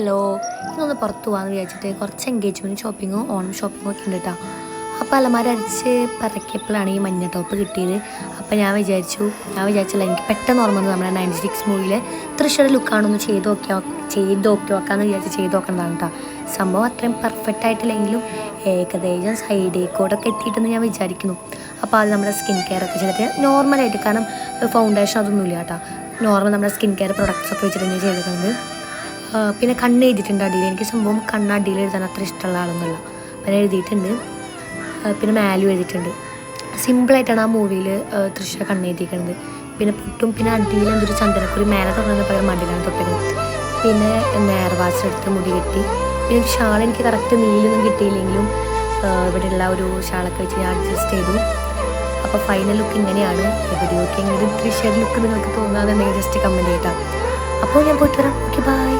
Hello, ഇന്നൊന്ന് പുറത്ത് പോകാമെന്ന് വിചാരിച്ചിട്ട് കുറച്ച് എൻഗേജ്മെൻറ്റ് ഷോപ്പിങ്ങും ഓണം ഷോപ്പിങ്ങും ഒക്കെ ഉണ്ട് കേട്ടോ. അപ്പോൾ അലമാര അടിച്ച് പറക്കിയപ്പോഴാണ് ഈ മഞ്ഞ ടോപ്പ് കിട്ടിയത്. അപ്പോൾ ഞാൻ വിചാരിച്ചില്ല, എനിക്ക് പെട്ടെന്ന് ഓർമ്മ വന്നത് നമ്മുടെ 96 മൂവിയിൽ തൃശ്ശൂർ ലുക്കാണൊന്ന് ചെയ്ത് നോക്കാമെന്ന് വിചാരിച്ച് ചെയ്ത് നോക്കേണ്ടതാണ് കേട്ടോ. സംഭവം അത്രയും പെർഫെക്റ്റ് ആയിട്ടില്ലെങ്കിലും ഏകദേശം സൈഡിൽ കൂടെ ഒക്കെ എത്തിയിട്ടെന്ന് ഞാൻ വിചാരിക്കുന്നു. അപ്പോൾ അത് നമ്മുടെ സ്കിൻ കെയർ ഒക്കെ ചെയ്തിട്ട് നോർമലായിട്ട്, കാരണം ഫൗണ്ടേഷൻ അതൊന്നുമില്ല കേട്ടോ, നോർമൽ നമ്മുടെ സ്കിൻ കെയർ പ്രൊഡക്ട്സ് ഒക്കെ വെച്ചിട്ട് ഞാൻ ചെയ്തിട്ടുണ്ട്. പിന്നെ കണ്ണ് എഴുതിയിട്ടുണ്ട് അടിയിൽ. എനിക്ക് സംഭവം കണ്ണ് അടിയിൽ എഴുതാൻ അത്ര ഇഷ്ടമുള്ള ആളൊന്നുമല്ല, അപ്പം എഴുതിയിട്ടുണ്ട്. പിന്നെ മാലും എഴുതിയിട്ടുണ്ട്. സിമ്പിളായിട്ടാണ് ആ മൂവിയിൽ തൃശ്ശൂർ കണ്ണ് എഴുതിയിരിക്കുന്നത്. പിന്നെ പൊട്ടും, പിന്നെ അടിയിൽ എന്തൊരു ചന്ദനക്കുറി മേലെ തുറന്നതിന് പകരം മടിയിലാണ് തൊട്ടത്. പിന്നെ നേർവാച്ചെടുത്ത് മുടി കെട്ടി. പിന്നെ ഷാൾ എനിക്ക് കറക്റ്റ് നീലൊന്നും കിട്ടിയില്ലെങ്കിലും ഇവിടെയുള്ള ഒരു ഷാളൊക്കെ വെച്ച് ഞാൻ അഡ്ജസ്റ്റ് ചെയ്തു. അപ്പോൾ ഫൈനൽ ലുക്ക് ഇങ്ങനെയാണ്. എവിടെയൊക്കെ എങ്കിലും തൃശ്ശൂർ ലുക്ക് നിങ്ങൾക്ക് തോന്നാന്നുണ്ടെങ്കിൽ ജസ്റ്റ് കമൻറ്റ് ചെയ്യട്ടോ. അപ്പോൾ ഞാൻ പോയിട്ട് വരാം. Okay, by.